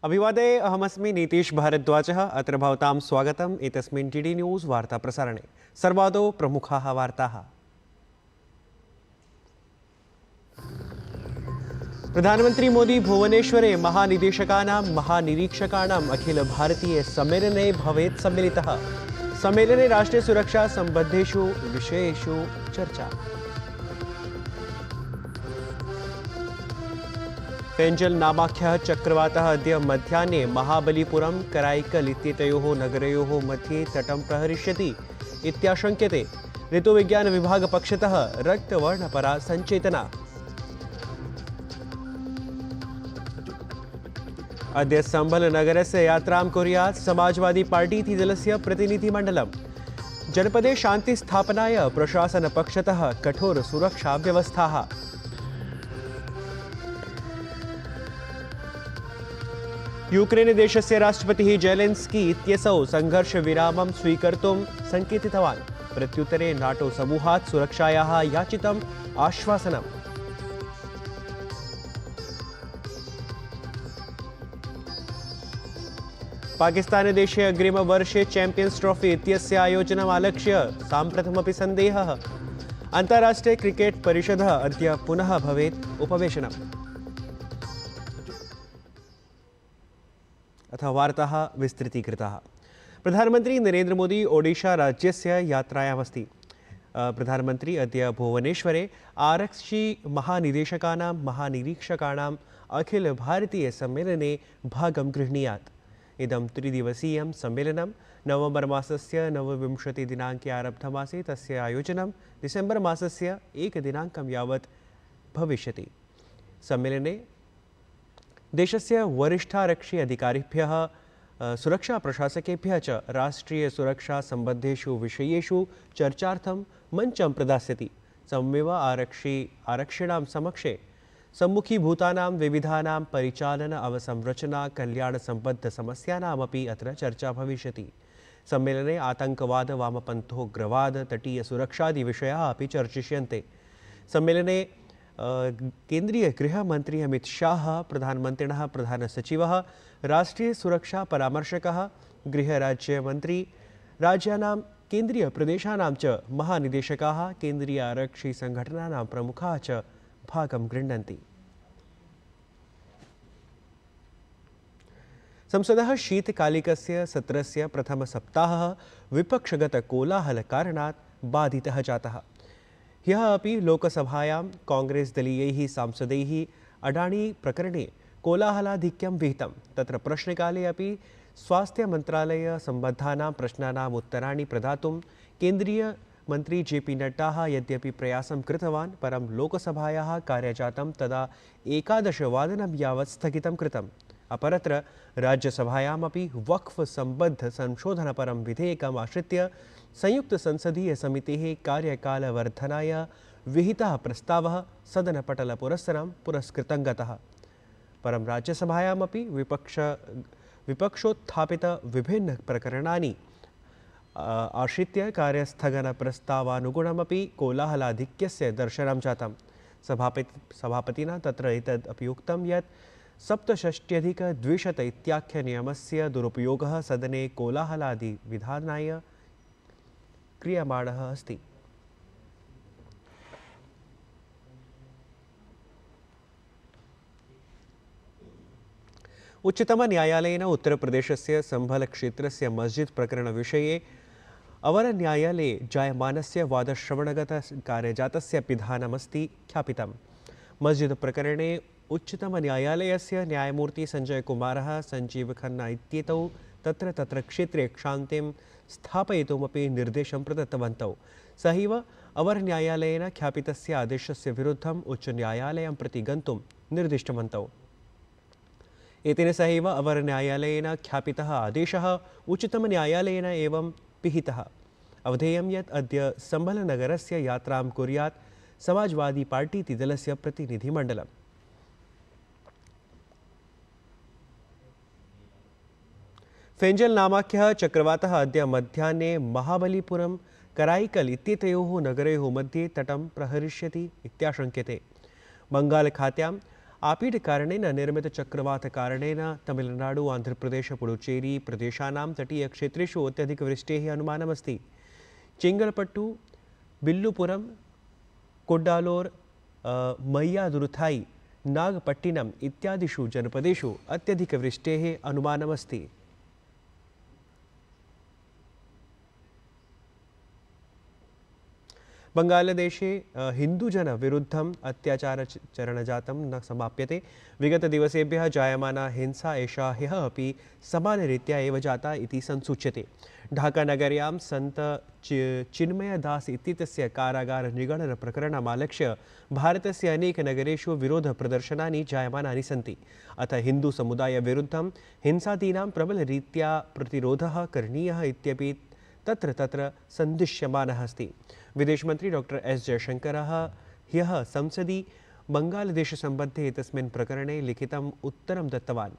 अभिवादये, अहमस्मि नीतीश भारद्वाजः। अत्र भवतां स्वागतम् एतस्मिन् टीडी न्यूज़ वार्ताप्रसारणे। सर्वादौ प्रमुखाः वार्ताः। प्रधानमंत्री मोदी भुवनेश्वरे महानिरीक्षकाणाम् अखिल भारतीय सम्मेलने भवेत् सम्मिलितः। सम्मेलने राष्ट्रीय सुरक्षा सम्बद्धेषु विषयेषु चर्चा। फेंजल नामाख्यः चक्रवातः अद्य मध्याह्ने महाबलीपुरम कराईकल इत्येतयोः नगरयोः मध्ये तटं प्रहरिष्यति इत्याशङ्क्यते। ऋतुविज्ञान विभाग पक्षतः रक्तवर्णपरा सञ्चेतना। अद्य सम्भल नगरस्य यात्रां कुर्यात् समाजवादी पार्टी दलस्य प्रतिनिधिमण्डलम्। जनपदे शान्तिस्थापनाय प्रशासनपक्षतः कठोर सुरक्षा व्यवस्थाः। यूक्रेन देशस्य राष्ट्रपतिः जेलेन्स्की इत्यसौ संघर्षविरामं स्वीकर्तुं सङ्केतितवान्। प्रत्युत्तरे नाटो समूहात् सुरक्षायाः याचितम् आश्वासनम्। पाकिस्तानदेशे अग्रिमवर्षे चैंपियंस ट्रॉफी इत्यस्य आयोजनम् आलक्ष्य साम्प्रतमपि सन्देहः। अन्ताराष्ट्रीय क्रिकेट परिषदः अद्य पुनः भवेत् उपवेशनम्। अथ वार्ताः विस्तृतीकृताः। प्रधानमंत्री नरेंद्र मोदी ओडिशा राज्यस्य यात्रायामस्ति। प्रधानमंत्री अद्य भुवनेश्वरे आरक्षि महानिरीक्षकाणाम् अखिल भारतीय सम्मेलने भागं गृह्णीयात्। इदं त्रिदिवसीयं सम्मेलनं नवंबर मासस्य 29 दिनाङ्के आरब्धमासीत्। तस्य आयोजनं डिसेम्बर मासस्य 1 दिनाङ्कं यावत् भविष्यति। सम्मेलने देशस्य वरिष्ठारक्षि अधिकारिभ्यः सुरक्षा प्रशासकेभ्यः च राष्ट्रीय सुरक्षा सम्बद्धेषु विषयेषु चर्चार्थं मञ्चं प्रदास्यति। सममेव आरक्षिणां समक्षे सम्मुखीभूतानां विविधानां परिचालन अवसंरचना कल्याण सम्बद्ध समस्यानामपि अत्र चर्चा भविष्यति। सम्मेलने आतङ्कवाद, वामपन्थोग्रवाद, तटीय सुरक्षादि विषयाः अपि चर्चिष्यन्ते। सम्मेलने केंद्रीय गृहमंत्री अमित शाह, प्रधानमन्त्रिणः प्रधानसचिवः, राष्ट्रीय सुरक्षा परामर्शकः, गृहराज्यमन्त्री, राज्यानां केन्द्रीय प्रदेशानां च महानिदेशकाः, केन्द्रीय आरक्षि संघटनानां प्रमुखाः च भागं गृह्णन्ति। संसदः शीतकालिकस्य सत्रस्य प्रथमसप्ताहः विपक्षगतकोलाहलकारणात् बाधितः जातः। ह्यः अपि लोकसभायां कांग्रेस दलीयैः सांसदैः अडानी प्रकरणे कोलाहलाधिक्यं विहितं। तत्र प्रश्नकाले अपि स्वास्थ्यमन्त्रालय सम्बद्धानां प्रश्नानाम् उत्तराणि प्रदातुं केन्द्रीयमन्त्री जेपी नड्डा यद्यपि प्रयासं कृतवान्, परं लोकसभायाः कार्यजातं तदा 11 वादनं यावत् स्थगितं कृतम्। अपरत्र राज्यसभायामपि वक्फ सम्बद्ध संशोधनपरं विधेयकम् आश्रित्य संयुक्तसंसदीय समितेः कार्यकालवर्धनाय विहितः प्रस्तावः सदनपटलपुरस्सरं पुरस्कृतं गतः। परं राज्यसभायामपि विपक्षोत्थापित विभिन्न प्रकरणानि आश्रित्य कार्यस्थगनप्रस्तावानुगुणमपि कोलाहलाधिक्यस्य दर्शनं जातं। सभापतिना तत्र एतद् अपि उक्तं यत् 67+200 इत्याख्यनियमस्य दुरुपयोगः सदने कोलाहलादि विधानाय क्रियमाणः अस्ति। उच्चतमन्यायालयेन उत्तरप्रदेशस्य सम्भल क्षेत्रस्य मस्जिद प्रकरणविषये अवरन्यायालये जायमानस्य वादश्रवणगत कार्यजातस्य पिधानमस्ति ख्यापितम्। मस्जिद प्रकरणे उच्चतमन्यायालयस्य न्यायमूर्ति संजय कुमारः, संजीव खन्ना इत्येतौ तत्र क्षेत्रे क्षान्तिं स्थापयितुमपि निर्देशं प्रदत्तवन्तौ। सहैव अवरन्यायालयेन ख्यापितस्य आदेशस्य विरुद्धम् उच्चन्यायालयं प्रति गन्तुं निर्दिष्टवन्तौ। एतेन सहैव अवरन्यायालयेन ख्यापितः आदेशः उच्चतमन्यायालयेन एवं पिहितः। अवधेयं यत् अद्य सम्भलनगरस्य यात्रां कुर्यात् समाजवादी पार्टी दलस्य प्रतिनिधिमण्डलम्। फेंजल नामाख्यः चक्रवातः अद्य मध्याह्ने महाबलीपुरम कराईकल इत्येतयोः नगरयोः मध्ये तटं प्रहरिष्यति इत्याशङ्क्यते। बंगालखात्यां आपीडकारणेन निर्मितचक्रवातकारणेन तमिलनाडु आन्ध्रप्रदेश पुडुचेरी प्रदेशानां तटीयक्षेत्रेषु अत्यधिकवृष्टेः अनुमानमस्ति। चेङ्गलपट्टु बिल्लुपुरम कोड्डालोर मय्यादुरुथाई नागपट्टिनम इत्यादिषु जनपदेषु अत्यधिकवृष्टेः अनुमानमस्ति। बंगालदेशे हिंदुजन विरुद्धम अत्याचारचरणजातं न समाप्यते। विगतदिवसेभ्यः जायमाना हिंसा एषा ह्यः अपि समानरीत्या एव जाता इति संसूच्यते। ढाकानगर्यां सन्त चिन्मयदास इत्येतस्य कारागारनिगडनप्रकरणमालक्ष्य भारतस्य अनेकनगरेषु विरोधप्रदर्शनानि जायमानानि सन्ति। अतः हिन्दुसमुदायविरुद्धं हिंसादीनां प्रबलरीत्या प्रतिरोधः करणीयः इत्यपि तत्र तत्र सन्दिश्यमानः अस्ति। विदेशमन्त्री डॉक्टर एस जयशंकरः ह्यः संसदि बंगालदेशसम्बद्धे एतस्मिन् प्रकरणे लिखितम् उत्तरं दत्तवान्।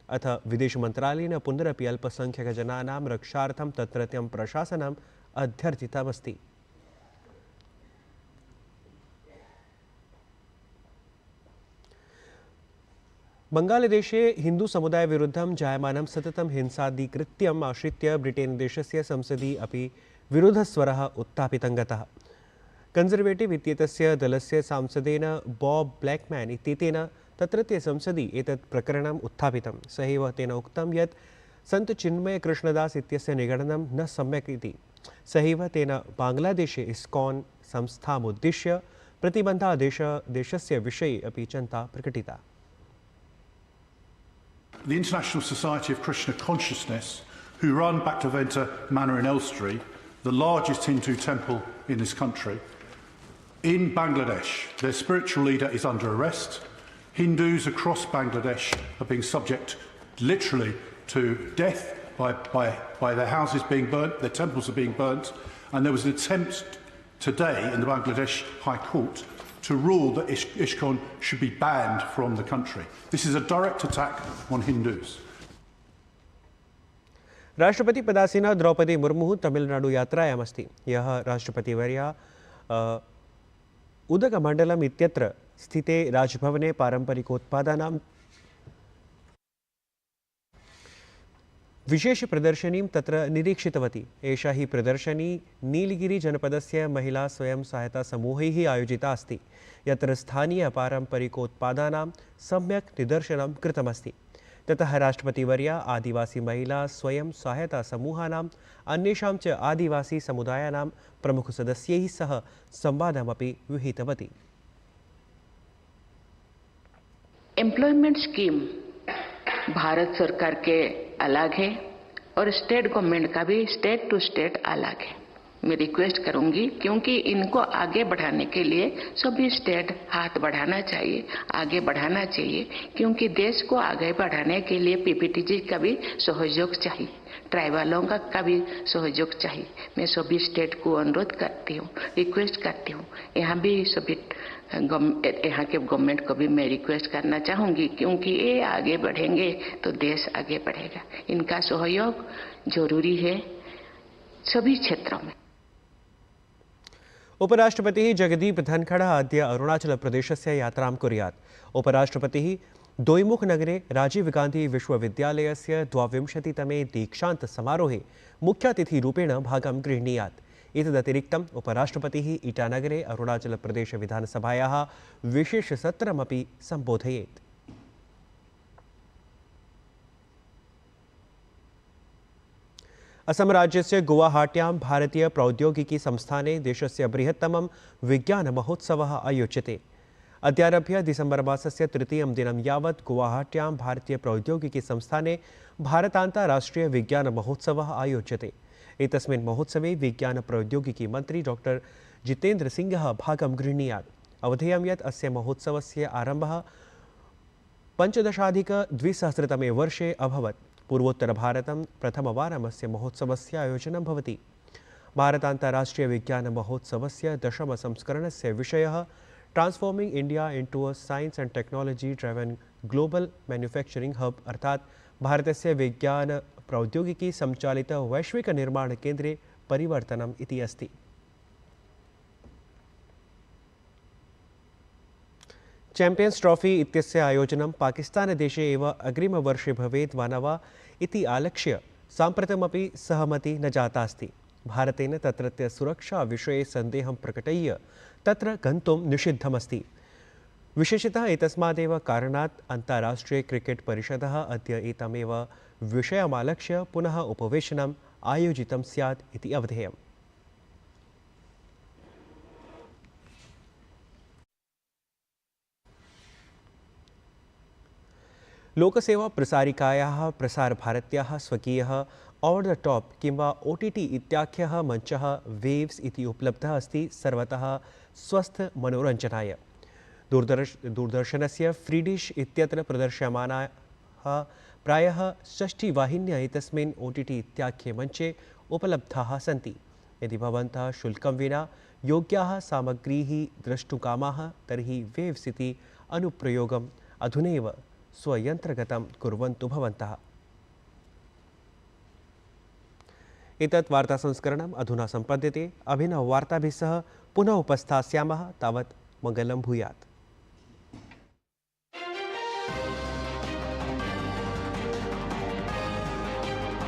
अथ विदेशमन्त्रालयेन पुनरपि अल्पसंख्यकजनानां रक्षार्थं तत्रत्यं प्रशासनम् अध्यर्थितमस्ति। बंगालदेशे हिन्दुसमुदायविरुद्धं जायमानं सततं हिंसादिकृत्यम् आश्रित्य ब्रिटेन् देशस्य संसदि अपि विरोधस्वरः उत्थापितं गतः। कंजर्वेटिव इत्येतस्य दलस्य सांसदेन बॉब ब्लैकमैन इत्येतेन तत्रत्य संसदि एतत् प्रकरणम् उत्थापितं। सहैव तेन उक्तं यत् सन्त चिन्मय कृष्णदास इत्यस्य निगडनं न सम्यक् इति। सहैव तेन बांग्लादेशे इस्कॉन संस्थामुद्दिश्य प्रतिबन्धादेशस्य विषये अपि चिन्ता प्रकटिता। The International Society of Krishna Consciousness, who run Bhaktivinoda Manor in Elstree, the largest Hindu temple in this country, in Bangladesh, their spiritual leader is under arrest. Hindus across Bangladesh are being subject literally to death by their houses being burnt, their temples are being burnt, and there was an attempt today in the Bangladesh High Court to rule that ISKCON should be banned from the country. This is a direct attack on Hindus. राष्ट्रपति पदासीना द्रौपदी मुर्मु तमिलनाडु यात्रायामस्ति। यः राष्ट्रपतिवर्या उदगमण्डलम् इत्यत्र स्थिते राजभवने पारम्परिकोत्पादानां विशेष प्रदर्शनीं तत्र निरीक्षितवती। एषा हि प्रदर्शनी नीलगिरी जनपदस्य महिला स्वयं सहायता समूहैः आयोजिता अस्ति, यत्र स्थानीय पारंपरिकोत्पादानां सम्यक् निदर्शनं कृतमस्ति। ततः राष्ट्रपतिवर्या आदिवासी महिला स्वयं सहायता समूहानाम् अन्येषां च आदिवासी समुदायानां प्रमुखसदस्यैः सह संवादमपि विहितवती। एम्प्लॉयमेंट स्कीम भारत सरकार के अलग है और स्टेट गवर्नमेंट का भी स्टेट टू स्टेट अलग है। मैं रिक्वेस्ट करूंगी क्योंकि इनको आगे बढ़ाने के लिए सभी स्टेट हाथ बढ़ाना चाहिए, आगे बढ़ाना चाहिए, क्योंकि देश को आगे बढ़ाने के लिए पीपीटीजी का भी सहयोग चाहिए, ट्राइबलों का भी सहयोग चाहिए। मैं सभी स्टेट को अनुरोध करती हूँ, रिक्वेस्ट करती हूँ। यहाँ भी सभी यहाँ के गवर्नमेंट को भी मैं रिक्वेस्ट करना चाहूँगी, क्योंकि ये आगे बढ़ेंगे तो देश आगे बढ़ेगा। इनका सहयोग जरूरी है सभी क्षेत्रों में। उपराष्ट्रपतिः जगदीप धनखडः अद्य अरुणाचलप्रदेशस्य यात्रां कुर्यात्। उपराष्ट्रपतिः दोईमुखनगरे राजीव गांधी विश्वविद्यालयस्य 22तमे दीक्षान्तसमारोहे मुख्यातिथिरूपेण भागं गृह्णीयात्। एतदतिरिक्तम् उपराष्ट्रपतिः ईटानगरे अरुणाचलप्रदेशविधानसभायाः विशेषसत्रमपि सम्बोधयेत्। असम राज्यस्य गुवाहाट्यां भारतीय प्रौद्योगिकी संस्थाने देशस्य बृहत्तमं विज्ञानमहोत्सवः आयोज्यते। अद्यारभ्य डिसेम्बर मासस्य 3 दिनं यावत् गुवाहाट्यां भारतीय प्रौद्योगिकी संस्थाने भारतान्ताराष्ट्रीय विज्ञानमहोत्सवः आयोज्यते। एतस्मिन् महोत्सवे विज्ञान प्रौद्योगिकी मन्त्री डॉक्टर जितेन्द्र सिंहः भागं गृह्णीयात्। अवधेयं यत् अस्य महोत्सवस्य आरम्भः 15-2000तमे वर्षे अभवत्। पूर्वोत्तरभारतं प्रथमवारम् अस्य महोत्सवस्य आयोजनं भवति। भारतान्ताराष्ट्रीय विज्ञानमहोत्सवस्य 10म संस्करणस्य विषयः transforming India into a science and technology driven global manufacturing hub अर्थात भारतस्य विज्ञान प्रौद्योगिकी संचालित वैश्विक निर्माण केन्द्रे परिवर्तनम् इति अस्ति। चैम्पियन्स् ट्रॉफी इत्यस्य आयोजनं पाकिस्तानदेशे एव अग्रिमवर्षे भवेत् वा न वा इति आलक्ष्य साम्प्रतमपि सहमतिः न जाता अस्ति। भारतेन तत्रत्य सुरक्षाविषये सन्देहं प्रकटय्य तत्र गन्तुं निषिद्धमस्ति। विशेषतः एतस्मादेव कारणात् अन्ताराष्ट्रीय क्रिकेट् परिषदः अद्य एतमेव विषयमालक्ष्य पुनः उपवेशनम् आयोजितं स्यात् इति अवधेयम्। लोकसेवा प्रसारिकायाः प्रसारभारत्याः स्वकीयः ओवर द टॉप किंवा OTT इत्याख्यः मञ्चः वेव्स् इति उपलब्धः अस्ति सर्वतः स्वस्थ मनोरञ्जनाय। दूरदर्शनस्य फ्री डिश इत्यत्र प्रदर्श्यमानाः प्रायः 60 वाहिन्यः एतस्मिन् OTT इत्याख्ये मञ्चे उपलब्धाः सन्ति। यदि भवन्तः शुल्कं विना योग्याः सामग्रीः द्रष्टुकामाः तर्हि वेव्स् इति अनुप्रयोगम् अधुनैव स्वयन्त्रगतं कुर्वन्तु भवन्तः। एतत् वार्तासंस्करणम् अधुना सम्पद्यते। अभिनववार्ताभिः सह पुनः उपस्थास्यामः। तावत् मङ्गलं भूयात्।